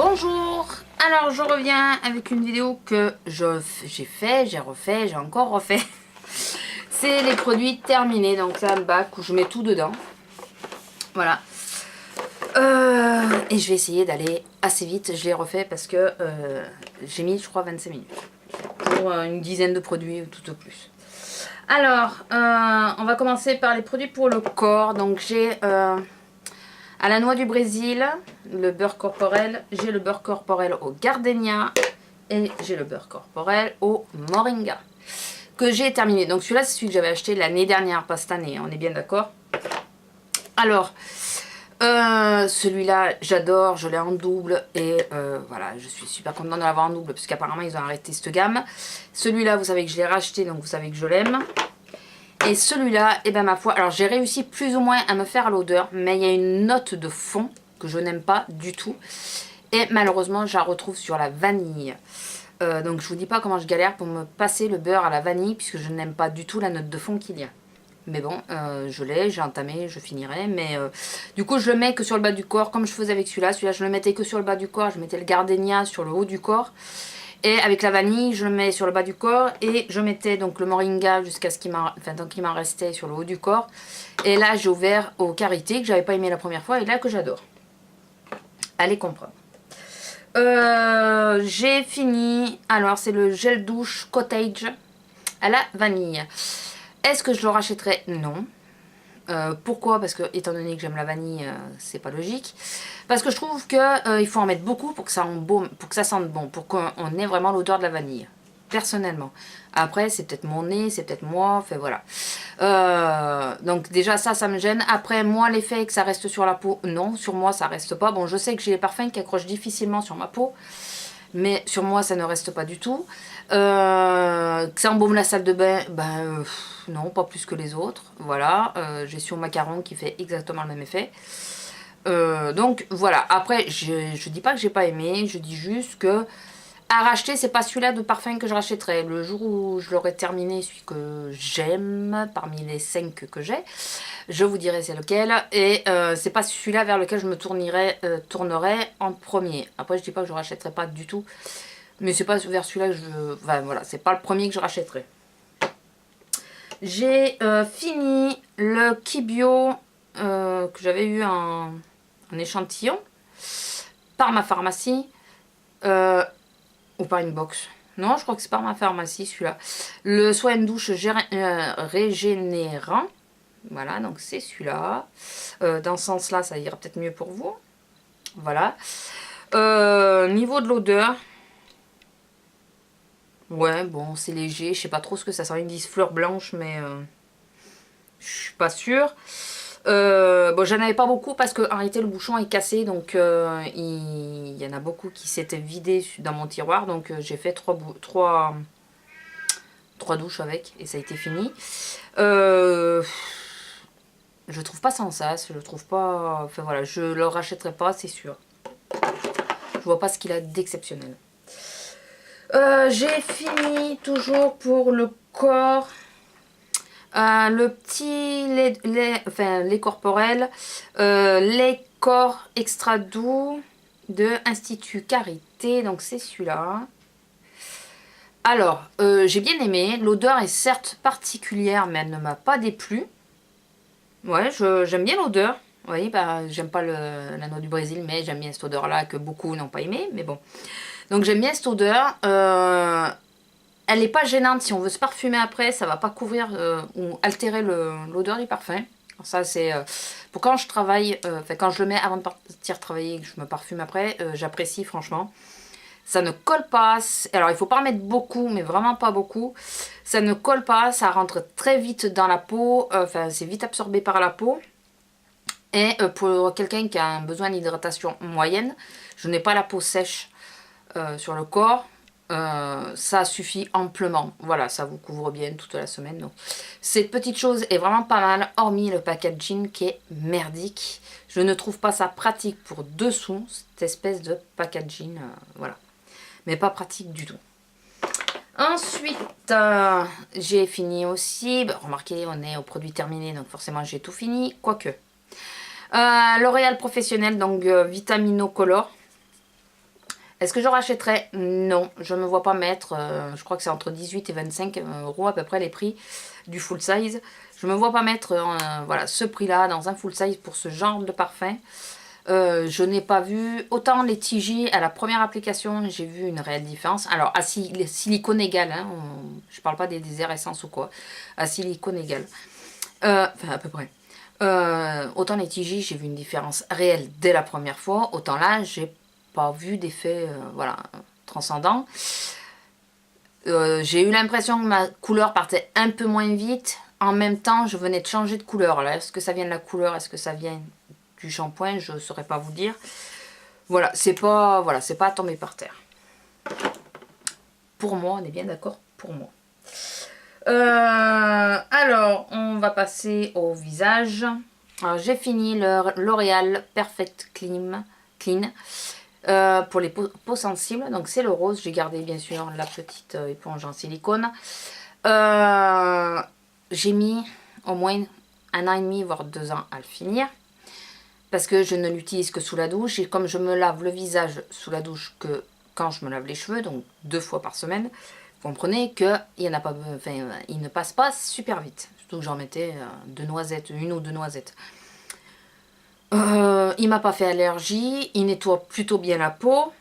Bonjour, alors je reviens avec une vidéo que j'ai refait, j'ai encore refait. C'est les produits terminés, donc c'est un bac où je mets tout dedans. Voilà. Et je vais essayer d'aller assez vite, je l'ai refait parce que j'ai mis je crois 25 minutes. Pour une dizaine de produits tout au plus. Alors, on va commencer par les produits pour le corps. Donc j'ai... à la noix du Brésil, le beurre corporel, j'ai le beurre corporel au gardenia et j'ai le beurre corporel au moringa que j'ai terminé. Donc celui-là, c'est celui que j'avais acheté l'année dernière, pas cette année, on est bien d'accord. Alors, celui-là, j'adore, je l'ai en double et voilà, je suis super contente de l'avoir en double parce qu'apparemment, ils ont arrêté cette gamme. Celui-là, vous savez que je l'ai racheté, donc vous savez que je l'aime. Et celui-là, et ben ma foi, alors j'ai réussi plus ou moins à me faire l'odeur, mais il y a une note de fond que je n'aime pas du tout. Et malheureusement, je la retrouve sur la vanille. Donc je vous dis pas comment je galère pour me passer le beurre à la vanille, puisque je n'aime pas du tout la note de fond qu'il y a. Mais bon, je l'ai, j'ai entamé, je finirai. Mais du coup, je le mets que sur le bas du corps, comme je faisais avec celui-là. Celui-là, je le mettais que sur le bas du corps, je mettais le gardenia sur le haut du corps. Et avec la vanille, je le mets sur le bas du corps et je mettais donc le moringa jusqu'à ce qu'il m'en restait sur le haut du corps. Et là, j'ai ouvert au karité que j'avais pas aimé la première fois et là que j'adore. Allez comprendre. J'ai fini. Alors, c'est le gel douche cottage à la vanille. Est-ce que je le rachèterai? Non. Pourquoi? Parce que étant donné que j'aime la vanille, c'est pas logique. Parce que je trouve que il faut en mettre beaucoup pour que ça sente bon, pour qu'on ait vraiment l'odeur de la vanille. Personnellement. Après, c'est peut-être mon nez, c'est peut-être moi, enfin voilà. Donc déjà ça me gêne. Après, moi, l'effet que ça reste sur la peau, non, sur moi ça reste pas. Bon, je sais que j'ai les parfums qui accrochent difficilement sur ma peau. Mais sur moi, ça ne reste pas du tout. Que ça embaume la salle de bain, ben non, pas plus que les autres. Voilà, j'ai sur macaron qui fait exactement le même effet. Donc voilà, après, je dis pas que j'ai pas aimé, je dis juste que à racheter, c'est pas celui-là de parfum que je rachèterai. Le jour où je l'aurai terminé, celui que j'aime, parmi les 5 que j'ai, je vous dirai c'est lequel. Et c'est pas celui-là vers lequel je me tournerai en premier. Après, je dis pas que je rachèterai pas du tout. Mais c'est pas vers celui-là que je... Enfin voilà, c'est pas le premier que je rachèterai. J'ai fini le Kibio que j'avais eu en échantillon par ma pharmacie. Ou par une box. Non, je crois que c'est par ma pharmacie celui-là. Le soin de douche régénérant. Voilà, donc c'est celui-là. Dans ce sens-là, ça ira peut-être mieux pour vous. Voilà. Niveau de l'odeur. Ouais, bon, c'est léger. Je sais pas trop ce que ça sent. Ils disent fleur blanche, mais je suis pas sûre. Bon, j'en avais pas beaucoup parce qu'en réalité le bouchon est cassé, donc il y en a beaucoup qui s'étaient vidés dans mon tiroir, donc j'ai fait trois douches avec et ça a été fini. Je trouve pas sans sas, je trouve pas, enfin voilà, je le rachèterai pas, c'est sûr. Je vois pas ce qu'il a d'exceptionnel. J'ai fini toujours pour le corps. Le petit lait corporel, lait corps extra doux de Institut Carité, donc c'est celui-là. Alors, j'ai bien aimé, l'odeur est certes particulière, mais elle ne m'a pas déplu. Ouais, j'aime bien l'odeur. Vous voyez, bah, j'aime pas la noix du Brésil, mais j'aime bien cette odeur-là que beaucoup n'ont pas aimé, mais bon. Donc j'aime bien cette odeur. Elle n'est pas gênante, si on veut se parfumer après, ça va pas couvrir ou altérer l'odeur du parfum. Alors ça c'est pour quand je travaille, quand je le mets avant de partir travailler et que je me parfume après, j'apprécie franchement. Ça ne colle pas, alors il faut pas en mettre beaucoup, mais vraiment pas beaucoup. Ça ne colle pas, ça rentre très vite dans la peau, c'est vite absorbé par la peau. Et pour quelqu'un qui a un besoin d'hydratation moyenne, je n'ai pas la peau sèche sur le corps. Ça suffit amplement. Voilà, ça vous couvre bien toute la semaine. Donc, cette petite chose est vraiment pas mal, hormis le packaging qui est merdique. Je ne trouve pas ça pratique pour dessous, cette espèce de packaging. Voilà. Mais pas pratique du tout. Ensuite, j'ai fini aussi. Bah, remarquez, on est au produit terminé, donc forcément j'ai tout fini. Quoique. L'Oréal Professionnel, donc Vitamino Color. Est-ce que je rachèterais? Non, je ne me vois pas mettre, je crois que c'est entre 18 et 25 euros à peu près les prix du full size. Je me vois pas mettre voilà, ce prix-là dans un full size pour ce genre de parfum. Je n'ai pas vu, autant les TJ à la première application, j'ai vu une réelle différence. Alors à silicone égal, hein, je parle pas des airs essence ou quoi, à silicone égal, enfin à peu près. Autant les TJ, j'ai vu une différence réelle dès la première fois, autant là, j'ai pas vu d'effet voilà, transcendant. J'ai eu l'impression que ma couleur partait un peu moins vite. En même temps, je venais de changer de couleur. Est-ce que ça vient de la couleur? Est-ce que ça vient du shampoing? Je ne saurais pas vous dire. Voilà, c'est pas à tomber par terre. Pour moi, on est bien d'accord? Pour moi. Alors, on va passer au visage. J'ai fini le L'Oréal Perfect Clean. Pour les peaux sensibles, donc c'est le rose. J'ai gardé bien sûr la petite éponge en silicone. J'ai mis au moins 1 an et demi voire 2 ans à le finir parce que je ne l'utilise que sous la douche, et comme je me lave le visage sous la douche que quand je me lave les cheveux, donc 2 fois par semaine, vous comprenez que il ne passe pas super vite, surtout que j'en mettais 2 noisettes, 1 ou 2 noisettes. Il m'a pas fait allergie, il nettoie plutôt bien la peau.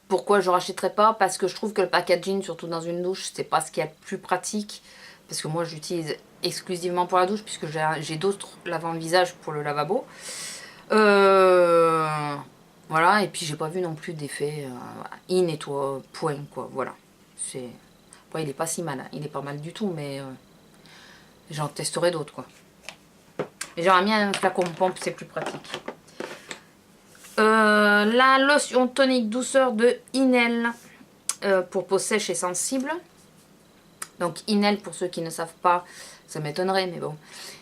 Pourquoi je rachèterais pas? Parce que je trouve que le packaging, surtout dans une douche, c'est pas ce qu'il y a de plus pratique. Parce que moi j'utilise exclusivement pour la douche, puisque j'ai d'autres lave-visage pour le lavabo. Voilà, et puis j'ai pas vu non plus d'effet. Il nettoie, point quoi, voilà. Bon, il est pas si mal, hein. Il est pas mal du tout, mais j'en testerai d'autres quoi. Et j'aurais mis un flacon pompe, c'est plus pratique. La lotion tonique douceur de Inel pour peau sèche et sensible. Donc Inel, pour ceux qui ne savent pas, ça m'étonnerait, mais bon,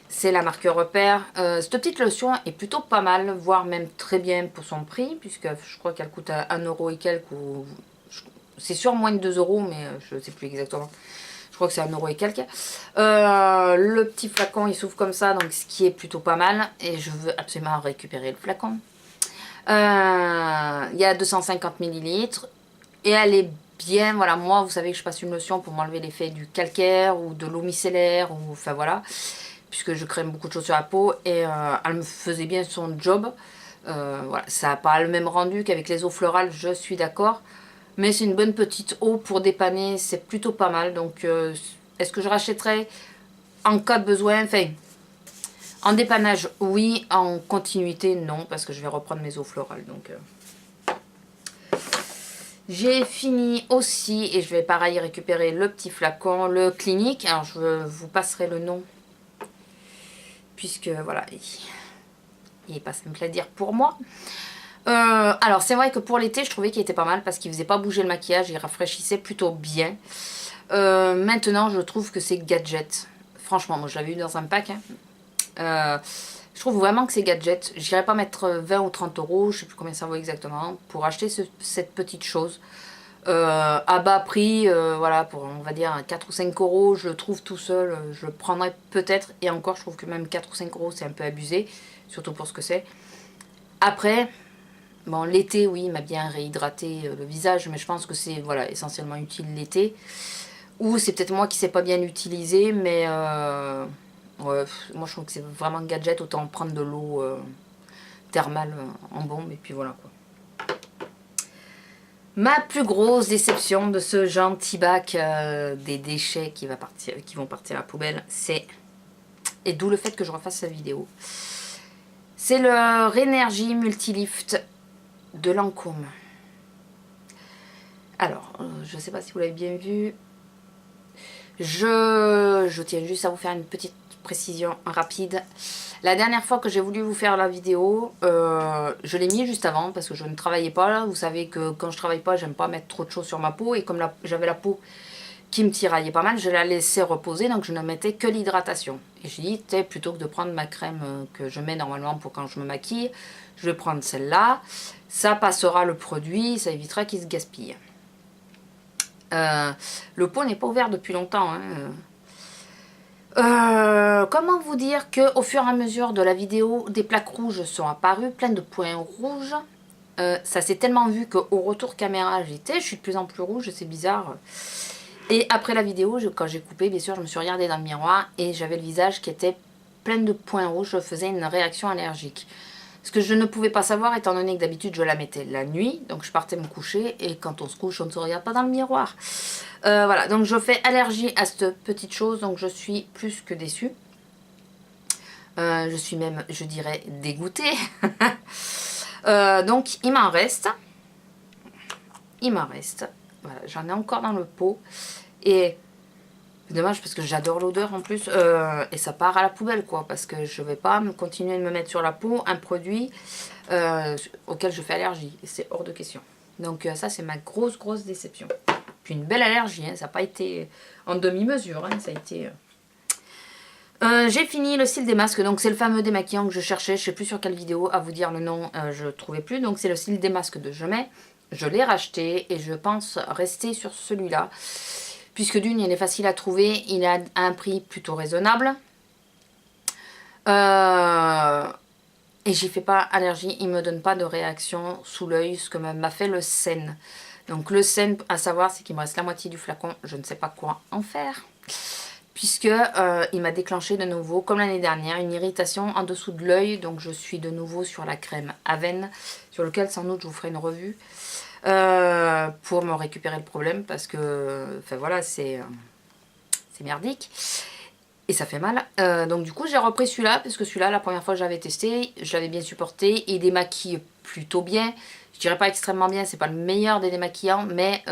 c'est la marque Repère. Cette petite lotion est plutôt pas mal, voire même très bien pour son prix, puisque je crois qu'elle coûte 1 euro et quelques, ou c'est sûr moins de 2 euros, mais je ne sais plus exactement. Je crois que c'est 1 euro et quelques. Le petit flacon, il s'ouvre comme ça, donc ce qui est plutôt pas mal, et je veux absolument récupérer le flacon. Il y a 250 ml et elle est bien, voilà, moi vous savez que je passe une lotion pour m'enlever l'effet du calcaire ou de l'eau micellaire, ou enfin voilà, puisque je crème beaucoup de choses sur la peau, et elle me faisait bien son job. Voilà, ça n'a pas le même rendu qu'avec les eaux florales, je suis d'accord, mais c'est une bonne petite eau pour dépanner, c'est plutôt pas mal. Donc est-ce que je rachèterais en cas de besoin? Enfin, en dépannage, oui. En continuité, non, parce que je vais reprendre mes eaux florales. Donc, j'ai fini aussi, et je vais pareil récupérer le petit flacon, le Clinique. Alors, je vous passerai le nom, puisque voilà, il est pas simple à dire pour moi. Alors, c'est vrai que pour l'été, je trouvais qu'il était pas mal, parce qu'il faisait pas bouger le maquillage, il rafraîchissait plutôt bien. Maintenant, je trouve que c'est gadget. Franchement, moi, je l'avais eu dans un pack, hein. Je trouve vraiment que c'est gadget. J'irai pas mettre 20 ou 30 euros, je sais plus combien ça vaut exactement, pour acheter cette petite chose. À bas prix, voilà, pour on va dire 4 ou 5 euros, je le trouve tout seul, je le prendrais peut-être, et encore je trouve que même 4 ou 5 euros c'est un peu abusé, surtout pour ce que c'est. Après, bon, l'été, oui, il m'a bien réhydraté le visage, mais je pense que c'est voilà, essentiellement utile l'été. Ou c'est peut-être moi qui ne sais pas bien l'utiliser, mais ouais, moi je trouve que c'est vraiment un gadget, autant prendre de l'eau thermale en bombe, et puis voilà quoi. Ma plus grosse déception de ce gentil bac des déchets qui vont partir à la poubelle, c'est, et d'où le fait que je refasse cette vidéo, c'est le Rénergie Multilift de Lancôme. Alors, je ne sais pas si vous l'avez bien vu. Je tiens juste à vous faire une petite précision rapide. La dernière fois que j'ai voulu vous faire la vidéo, je l'ai mis juste avant parce que je ne travaillais pas là. Vous savez que quand je travaille pas, j'aime pas mettre trop de choses sur ma peau. Et comme j'avais la peau qui me tiraillait pas mal, je la laissais reposer. Donc je ne mettais que l'hydratation. Et j'ai dit, plutôt que de prendre ma crème que je mets normalement pour quand je me maquille, je vais prendre celle-là. Ça passera le produit, ça évitera qu'il se gaspille. Le pot n'est pas ouvert depuis longtemps, hein. Comment vous dire que au fur et à mesure de la vidéo, des plaques rouges sont apparues, pleines de points rouges. ça s'est tellement vu qu'au retour caméra, je suis de plus en plus rouge, c'est bizarre. Et après la vidéo, quand j'ai coupé, bien sûr, je me suis regardée dans le miroir et j'avais le visage qui était plein de points rouges, je faisais une réaction allergique. Ce que je ne pouvais pas savoir, étant donné que d'habitude je la mettais la nuit, donc je partais me coucher, et quand on se couche, on ne se regarde pas dans le miroir. Voilà, donc je fais allergie à cette petite chose, donc je suis plus que déçue. Je suis même, je dirais, dégoûtée. Donc il m'en reste. Voilà, j'en ai encore dans le pot. Et c'est dommage parce que j'adore l'odeur en plus. Et ça part à la poubelle quoi. Parce que je vais pas continuer de me mettre sur la peau un produit auquel je fais allergie. Et c'est hors de question. Donc ça c'est ma grosse déception. Puis une belle allergie. Hein, ça n'a pas été en demi-mesure. Hein, ça a été... j'ai fini le cil des masques, donc c'est le fameux démaquillant que je cherchais, je sais plus sur quelle vidéo, à vous dire le nom, je ne trouvais plus. Donc c'est le cil des masques de Jemai, je l'ai racheté et je pense rester sur celui-là. Puisque d'une, il est facile à trouver, il a un prix plutôt raisonnable. Et j'y fais pas allergie, il me donne pas de réaction sous l'œil, ce que m'a fait le Sen. Donc le Sen, à savoir, c'est qu'il me reste la moitié du flacon, je ne sais pas quoi en faire. Puisque il m'a déclenché de nouveau, comme l'année dernière, une irritation en dessous de l'œil. Donc je suis de nouveau sur la crème Aven, sur lequel sans doute je vous ferai une revue. Pour me récupérer le problème, parce que, enfin voilà, c'est merdique. Et ça fait mal. Donc du coup j'ai repris celui-là, parce que celui-là, la première fois que j'avais testé, je l'avais bien supporté. Il démaquille plutôt bien. Je dirais pas extrêmement bien, c'est pas le meilleur des démaquillants, mais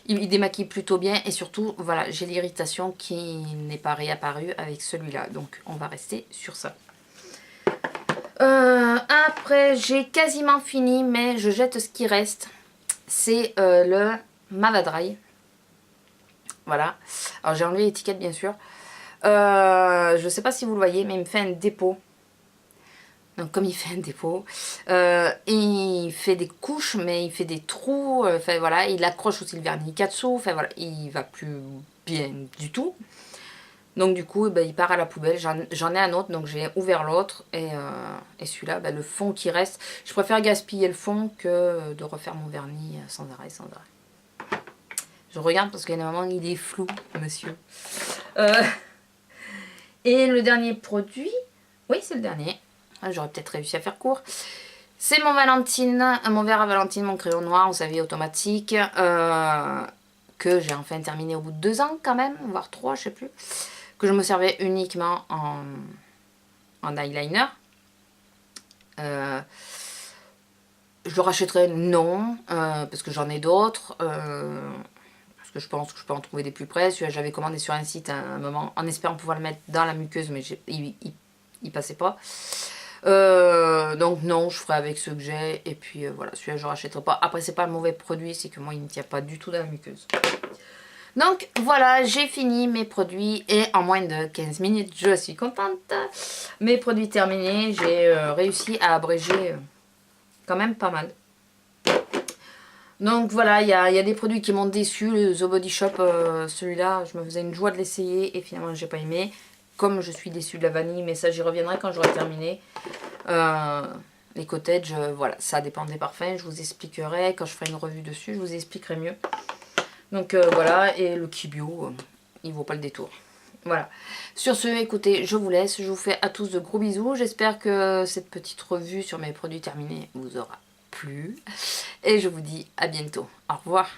il démaquille plutôt bien. Et surtout, voilà, j'ai l'irritation qui n'est pas réapparue avec celui-là. Donc on va rester sur ça. Après, j'ai quasiment fini, mais je jette ce qui reste. C'est le Mavadry. Voilà. Alors j'ai enlevé l'étiquette bien sûr. Je sais pas si vous le voyez, mais il me fait un dépôt. Donc comme il fait un dépôt, il fait des couches, mais il fait des trous. Enfin voilà, il accroche aussi le vernis Katsu. Enfin voilà, il va plus bien du tout. Donc du coup, il part à la poubelle. J'en ai un autre, donc j'ai ouvert l'autre. Et celui-là, le fond qui reste. Je préfère gaspiller le fond que de refaire mon vernis sans arrêt. Je regarde parce qu'il y a un moment, il est flou, monsieur. Et le dernier produit, oui c'est le dernier. J'aurais peut-être réussi à faire court. C'est mon Valentine, mon verre à Valentine, mon crayon noir, vous savez, automatique. Que j'ai enfin terminé au bout de 2 ans quand même, voire 3, je sais plus. Que je me servais uniquement en eyeliner. Je le rachèterai, non, parce que j'en ai d'autres. Parce que je pense que je peux en trouver des plus près. Celui-là, j'avais commandé sur un site à un moment, en espérant pouvoir le mettre dans la muqueuse, mais il passait pas. Donc non, je ferai avec ceux que j'ai. Et puis voilà, celui-là, je ne rachèterai pas. Après, c'est pas un mauvais produit, c'est que moi, il ne tient pas du tout dans la muqueuse. Donc voilà, j'ai fini mes produits et en moins de 15 minutes, je suis contente. Mes produits terminés, j'ai réussi à abréger quand même pas mal. Donc voilà, il y a des produits qui m'ont déçu. Le The Body Shop, celui-là, je me faisais une joie de l'essayer et finalement j'ai pas aimé. Comme je suis déçue de la vanille, mais ça j'y reviendrai quand j'aurai terminé. Les cottages, voilà, ça dépend des parfums. Je vous expliquerai quand je ferai une revue dessus, je vous expliquerai mieux. Donc voilà, et le Kibio, il vaut pas le détour. Voilà. Sur ce, écoutez, je vous laisse. Je vous fais à tous de gros bisous. J'espère que cette petite revue sur mes produits terminés vous aura plu. Et je vous dis à bientôt. Au revoir.